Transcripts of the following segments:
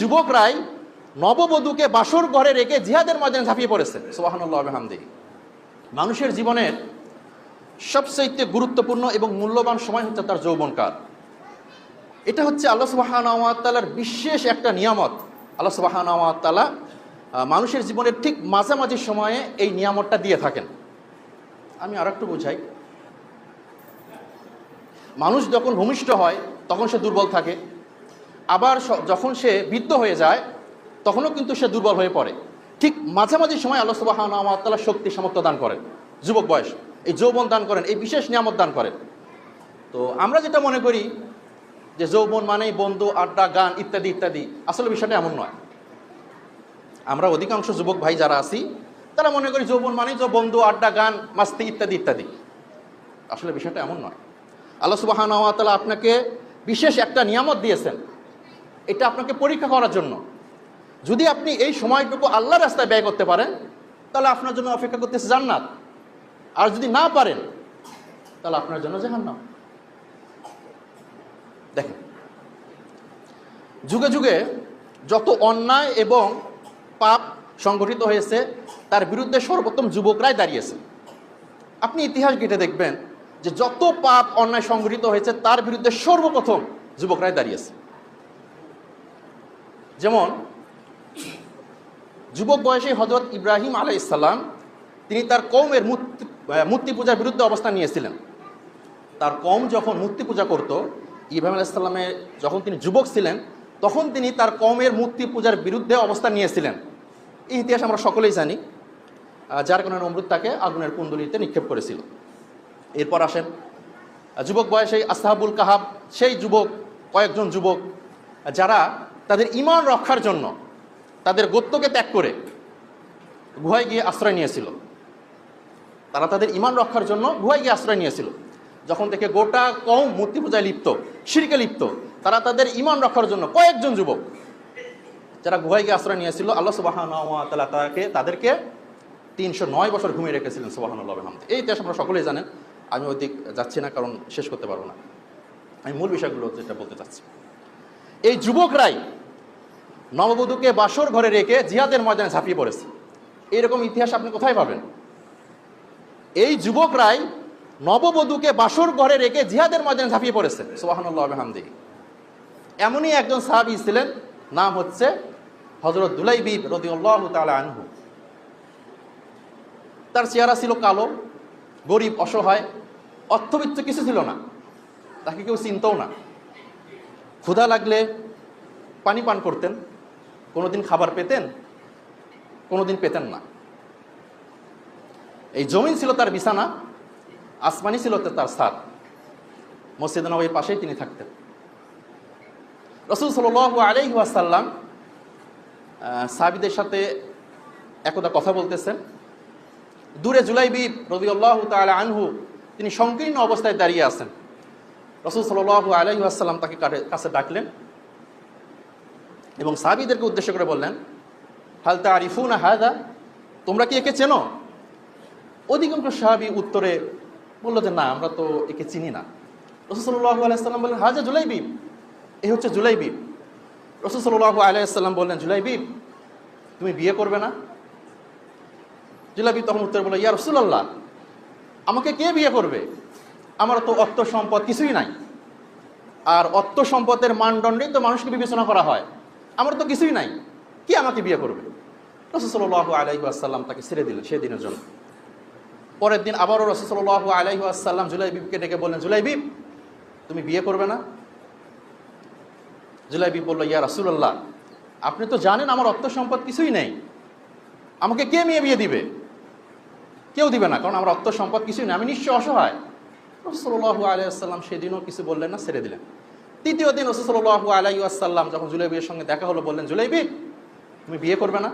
যুবকরাই নববধূকে বাসর ঘরে রেখে জিহাদের ময়দানে ঝাঁপিয়ে পড়েছে। সুবহানাল্লাহ ওয়া বিহামদিহি। মানুষের জীবনের সবচেয়ে গুরুত্বপূর্ণ এবং মূল্যবান সময় হচ্ছে তার যৌবনকাল। এটা হচ্ছে আল্লাহ সুবহানাহু ওয়া তাআলার বিশেষ একটা নিয়ামত। আল্লাহ সুবহানাহু ওয়া তাআলা মানুষের জীবনের ঠিক মাঝামাঝি সময়ে এই নিয়ামতটা দিয়ে থাকেন। আমি আরেকটু বোঝাই। মানুষ যখন ভূমিষ্ঠ হয় তখন সে দুর্বল থাকে, আবার যখন সে বৃদ্ধ হয়ে যায় তখনও কিন্তু সে দুর্বল হয়ে পড়ে। ঠিক মাঝামাঝি সময় আল্লাহ সুবহানাহু ওয়া তাআলা শক্তি সামর্থ্য দান করেন, যুবক বয়স, এই যৌবন দান করেন, এই বিশেষ নিয়ামত দান করেন। তো আমরা যেটা মনে করি যে যৌবন মানেই বন্ধু, আড্ডা, গান ইত্যাদি ইত্যাদি, আসলে বিষয়টা এমন নয়। আমরা অধিকাংশ যুবক ভাই যারা আছি তারা মনে করি যৌবন মানেই তো বন্ধু, আড্ডা, গান, মাস্তি ইত্যাদি ইত্যাদি। আসলে বিষয়টা এমন নয়। আল্লাহ সুবহানাহু ওয়া তাআলা আপনাকে বিশেষ একটা নিয়ামত দিয়েছেন, এটা আপনাকে পরীক্ষা করার জন্য। যদি আপনি এই সময়টুকু আল্লাহর রাস্তায় ব্যয় করতে পারেন তাহলে আপনার জন্য অপেক্ষা করতেছে জান্নাত, আর যদি না পারেন তাহলে আপনার জন্য জাহান্নাম। দেখেন, যুগে যুগে যত অন্যায় এবং পাপ সংগঠিত হয়েছে তার বিরুদ্ধে সর্বপ্রথম যুবকরাই দাঁড়িয়েছে। আপনি ইতিহাস ঘেঁটে দেখবেন যে যত পাপ অন্যায় সংগঠিত হয়েছে তার বিরুদ্ধে সর্বপ্রথম যুবকরাই দাঁড়িয়েছে। যেমন যুবক বয়সে হযরত ইব্রাহিম আলাইহিস সালাম তিনি তার কওমের মূর্তি পূজার বিরুদ্ধে অবস্থান নিয়েছিলেন। তার কওম যখন মূর্তি পূজা করত, ইব্রাহিম আলাইহিস সালামের যখন তিনি যুবক ছিলেন তখন তিনি তার কওমের মূর্তি পূজার বিরুদ্ধে অবস্থান নিয়েছিলেন। এই ইতিহাস আমরা সকলেই জানি, যার কারণে নমরুদ তাকে আগুনের কুণ্ডলিতে নিক্ষেপ করেছিল। এরপর আসেন যুবক বয়সে আসহাবুল কাহাব, সেই যুবক, কয়েকজন যুবক যারা তাদের ঈমান রক্ষার জন্য তাদের গোত্রকে ত্যাগ করে গুহায় গিয়ে আশ্রয় নিয়েছিল। তারা তাদের ঈমান রক্ষার জন্য গুহায় গিয়ে আশ্রয় নিয়েছিল। যখন থেকে গোটা কওম মূর্তি পূজায় লিপ্ত, শিরকে লিপ্ত, তারা তাদের ঈমান রক্ষার জন্য কয়েকজন যুবক যারা গুহায় গিয়ে আশ্রয় নিয়েছিল, আল্লাহ সুবহানাহু ওয়া তাআলা তাদেরকে 309 বছর ঘুমিয়ে রেখেছিলেন। সুবহানাল্লাহ ওয়া বিহামদিহি। এই ইতিহাস আমরা সকলেই জানেন, আমি ওইদিক যাচ্ছি না কারণ শেষ করতে পারবো না। আমি মূল বিষয়গুলো যেটা বলতে চাচ্ছি, এই যুবকরাই নববধূকে বাসর ঘরে রেখে জিহাদের ময়দানে ঝাঁপিয়ে পড়েছে। এরকম ইতিহাস আপনি কোথায় পাবেন? এই যুবকরাই নববধূকে বাসর ঘরে রেখে জিহাদের ময়দানে ঝাঁপিয়ে পড়েছে। সুবহানাল্লাহ ওয়া বিহামদিহি। এমনই একজন সাহাবী ছিলেন, নাম হচ্ছে হযরত দুলাইবিব রাদিয়াল্লাহু তাআলা আনহু। তার চেহারা ছিল কালো, গরিব, অসহায়, অর্থবিত্ত কিছু ছিল না, তাকে কেউ চিনতও না। ক্ষুধা লাগলে পানি পান করতেন, কোনোদিন খাবার পেতেন, কোনোদিন পেতেন না। এই জমিন ছিল তার বিছানা, আসমানি ছিল তার ছাদ। মসজিদ নববীর পাশেই তিনি থাকতেন। রাসূল সাল্লাল্লাহু আলাইহি ওয়াসাল্লাম সাহাবীদের সাথে একদা কথা বলতেছেন। দূরে জুলাইবিব রাদিয়াল্লাহু তাআলা আনহু তিনি সংকীর্ণ অবস্থায় দাঁড়িয়ে আছেন। রাসূল সাল্লাল্লাহু আলাইহি ওয়াসাল্লাম তাকে কাছে ডাকলেন এবং সাহাবীদেরকে উদ্দেশ্য করে বললেন, হাল তারিফুনা হাযা, তোমরা কি একে চেনো? অধিকাংশ সাহাবী উত্তরে বলল যে না, আমরা তো একে চিনি না। রাসূল সাল্লাল্লাহু আলাইহি ওয়াসাল্লাম বললেন, হাযা জুলাইবিব, এই হচ্ছে জুলাইবিব। রাসূল সাল্লাল্লাহু আলাইহি ওয়াসাল্লাম বললেন, জুলাইবিব তুমি বিয়ে করবে না? জুলাইবিব তখন উত্তর বলল, ইয়া রাসূলুল্লাহ, আমাকে কে বিয়ে করবে? আমার তো অর্থ সম্পদ কিছুই নাই, আর অর্থ সম্পদের মানদণ্ডেই তো মানুষকে বিবেচনা করা হয়, আমার তো কিছুই নাই, কে আমাকে বিয়ে করবে? রাসূল সাল্লাল্লাহু আলাইহি ওয়াসাল্লাম তাকে ছেড়ে দিলেন সেই দিনের জন্য। পরের দিন আবারও রাসূল সাল্লাল্লাহু আলাইহি ওয়াসাল্লাম জুলাইবিবকে ডেকে বললেন, জুলাইবিব তুমি বিয়ে করবে না? জুলাইবিব বলল, ইয়া রাসূলুল্লাহ, আপনি তো জানেন আমার অর্থ সম্পদ কিছুই নেই, আমাকে কে মেয়ে বিয়ে দিবে? কেউ দিবে না, কারণ আমার অর্থ সম্পদ কিছুই নেই, আমি নিঃস্ব, অসহায়। রাসূল সাল্লাল্লাহু আলাইহি ওয়াসাল্লাম সেদিনও কিছু বললেন না, ছেড়ে দিলেন। তৃতীয় দিন রাসূল সাল্লাল্লাহু আলাইহি ওয়াসাল্লাম যখন জুলাইবিবের সঙ্গে দেখা হলো, বললেন, জুলাইবিব তুমি বিয়ে করবে না?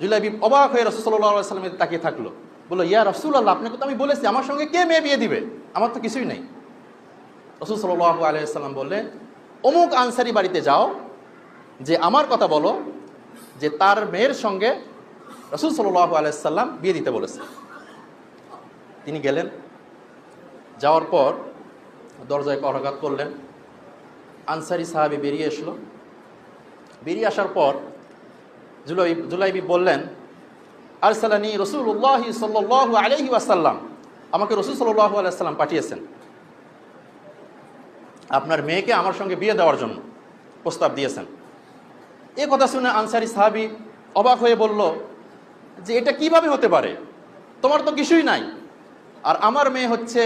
জুলাইবিব অবাক হয়ে রাসূল সাল্লাল্লাহু আলাইহি ওয়াসাল্লামের তাকিয়ে থাকলো, বলল, ইয়া রাসূলুল্লাহ, আপনাকে তো আমি বলেছি আমার সঙ্গে কে মেয়ে বিয়ে দিবে, আমার তো কিছুই নেই। রাসূল সাল্লাল্লাহু আলাইহি ওয়াসাল্লাম বললেন, অমুক আনসারী বাড়িতে যাও, যে আমার কথা বলো যে তার মেয়ের সঙ্গে রাসূল সাল্লাল্লাহু আলাইহি ওয়াসাল্লাম বিয়ে দিতে বলেছে। তিনি গেলেন, যাওয়ার পর দরজায় করাঘাত করলেন। আনসারী সাহাবী বেরিয়ে এসলো, বেরিয়ে আসার পর জুলাইবি বললেন, আরসালানি রাসূলুল্লাহ সাল্লাল্লাহু আলাইহি ওয়াসাল্লাম, আমাকে রাসূল সাল্লাল্লাহু আলাইহি ওয়াসাল্লাম পাঠিয়েছেন আপনার মেয়েকে আমার সঙ্গে বিয়ে দেওয়ার জন্য প্রস্তাব দিয়েছেন। এই কথা শুনে আনসারী সাহাবী অবাক হয়ে বলল যে এটা কিভাবে হতে পারে, তোমার তো কিছুই নাই, আর আমার মেয়ে হচ্ছে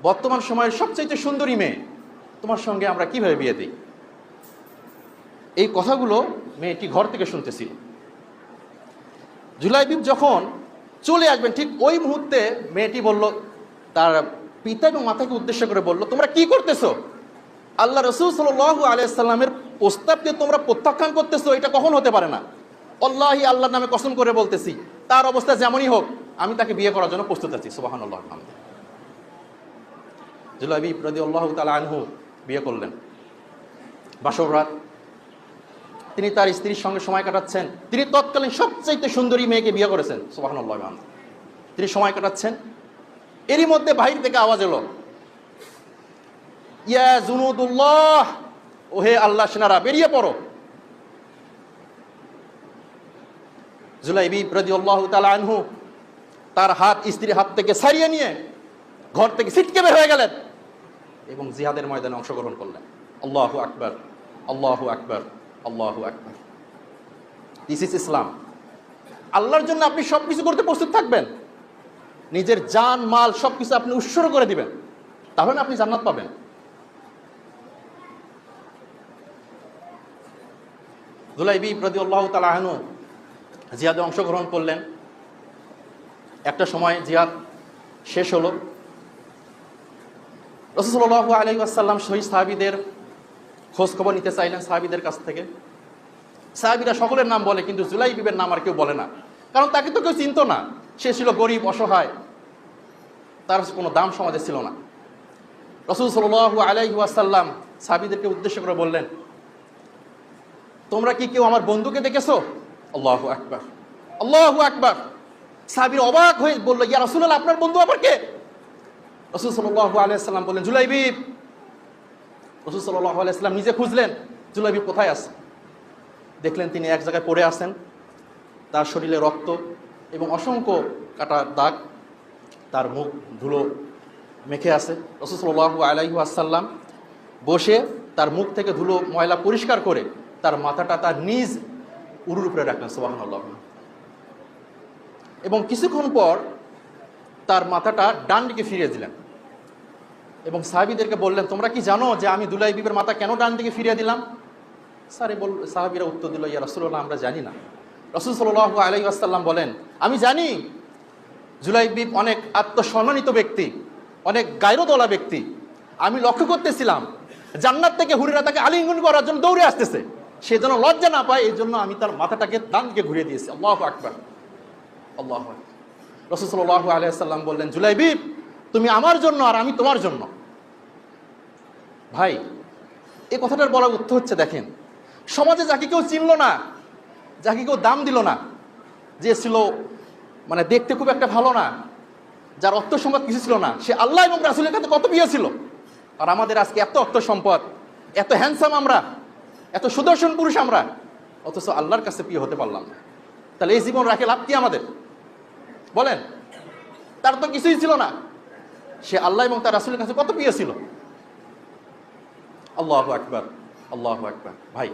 বর্তমান সময়ের সবচেয়ে সুন্দরী মেয়ে, তোমার সঙ্গে আমরা কিভাবে বিয়ে দিই? এই কথাগুলো মেয়েটি ঘর থেকে শুনতেছিল। জুলাইবিব যখন চলে আসবেন ঠিক ওই মুহূর্তে মেয়েটি বলল, তার পিতা এবং মাতাকে উদ্দেশ্য করে বলল, তোমরা কি করতেছো? আল্লাহ রাসূল সাল্লাল্লাহু আলাইহি সাল্লামের প্রস্তাবকে তোমরা প্রত্যাখ্যান করতেছো, এটা কখন হতে পারে না। আল্লাহি, আল্লাহর নামে কসম করে বলতেছি, তার অবস্থা যেমনই হোক আমি তাকে বিয়ে করার জন্য প্রস্তুত আছি। সুবহানাল্লাহ। জুলাইবিব রাদিয়াল্লাহু তাআলা আনহু বিয়ে করলেন। বাসর রাত তিনি তার স্ত্রীর সঙ্গে সময় কাটাচ্ছেন। তিনি তৎকালীন সবচেয়ে সুন্দরী মেয়েকে বিয়ে করেছেন। সুবহানাল্লাহ। তিনি সময় কাটাচ্ছেন, এরই মধ্যে বাহির থেকে আওয়াজ এলো, ইয়া জুনুদুল্লাহ, ওহে আল্লাহ সেনারা, বেরিয়ে পড়ো। জুলাইবিব রাদিয়াল্লাহু তাআলা আনহু তার হাত স্ত্রীর হাত থেকে ছাড়িয়ে নিয়ে ঘর থেকে ছিটকে বের হয়ে গেলেন এবং জিহাদের ময়দানে অংশগ্রহণ করলেন। আল্লাহু আকবার, আল্লাহু আকবার, আল্লাহু আকবার। দিস ইজ ইসলাম। আল্লাহর জন্য আপনি সবকিছু করতে প্রস্তুত থাকবেন, নিজের জান মাল সবকিছু আপনি উৎসর্গ করে দিবেন, তাহলে আপনি জান্নাত পাবেন। জুলাইবিব রাদিয়াল্লাহু তাআলা আনহু জিহাদে অংশগ্রহণ করলেন। একটা সময় জিহাদ শেষ হলো। রাসূল সাল্লাল্লাহু আলাইহি ওয়াসাল্লাম শহীদ সাহাবীদের খোঁজ খবর নিতে চাইলেন সাহাবীদের কাছ থেকে। সাহাবীরা সকলের নাম বলে, কিন্তু জুলাইবিবের নাম আর কেউ বলে না, কারণ তাকে তো কেউ চিনত না। সে ছিল গরিব, অসহায়, তার কোনো দাম সমাজে ছিল না। রাসূল সাল্লাল্লাহু আলাইহি ওয়াসাল্লাম সাহাবীদেরকে উদ্দেশ্য করে বললেন, তোমরা কি কেউ আমার বন্ধুকে দেখেছো? আল্লাহু আকবার, আল্লাহু আকবার। সাহাবীরা অবাক হয়ে বলল, ইয়া রাসূলুল্লাহ, আপনার বন্ধু আবার কে? রাসূল সাল্লাল্লাহু আলাইহি ওয়াসাল্লাম বললেন, জুলাইবিব। রাসূল সাল্লাল্লাহু আলাইহি ওয়াসাল্লাম নিজে খুঁজলেন জুলাইবিব কোথায় আছে। দেখলেন তিনি এক জায়গায় পড়ে আছেন, তার শরীরে রক্ত এবং অসংখ্য কাটার দাগ, তার মুখ ধুলো মেখে আছে। রাসূল সাল্লাল্লাহু আলাইহি ওয়াসাল্লাম বসে তার মুখ থেকে ধুলো ময়লা পরিষ্কার করে তার মাথাটা তার নিজ উরুর উপরে রাখলেন। সুবহানাল্লাহ। এবং কিছুক্ষণ পর তার মাথাটা ডান দিকে ফিরিয়ে দিলেন এবং সাহাবীদেরকে বললেন, তোমরা কি জানো যে আমি জুলাইবিবের মাথা কেন ডান দিকে ফিরিয়ে দিলাম? সাহাবীরা উত্তর দিল, ইয়া রাসূলুল্লাহ, আমরা জানি না। রাসূল সাল্লাল্লাহু আলাইহি ওয়াসাল্লাম বলেন, আমি জানি জুলাইবিব অনেক আত্মসম্মানিত ব্যক্তি, অনেক গায়রতওয়ালা ব্যক্তি। আমি লক্ষ্য করতেছিলাম জান্নাত থেকে হুরিরা তাকে আলিঙ্গন করার জন্য দৌড়ে আসতেছে, সে যেন লজ্জা না পায়, এই জন্য আমি তার মাথাটাকে ডান দিকে ঘুরিয়ে দিয়েছি। আল্লাহু আকবার, আল্লাহু আকবার। রাসূল সাল্লাল্লাহু আলাইহি ওয়াসাল্লাম বললেন, জুলাইবিব, তুমি আমার জন্য আর আমি তোমার জন্য। ভাই, এই কথাটার বলার অর্থ হচ্ছে, দেখেন, সমাজে যাকে কেউ চিনল না, যাকে কেউ দাম দিল না, যে ছিল মানে দেখতে খুব একটা ভালো না, যার অর্থ সম্পদ কিছু ছিল না, সে আল্লাহ এবং রাসূলের কাছে কত প্রিয় ছিল। আর আমাদের আজকে এত অর্থ সম্পদ, এত হ্যান্ডসাম আমরা, এত সুদর্শন পুরুষ আমরা, অথচ আল্লাহর কাছে প্রিয় হতে পারলাম না। তাহলে এই জীবন রাখে লাভ কি আমাদের? বলেন। তার তো কিছুই ছিল না, সে আল্লাহ এবং তার রাসূলের কাছে কত প্রিয় ছিল। আল্লাহু আকবার, আল্লাহু আকবার। ভাই,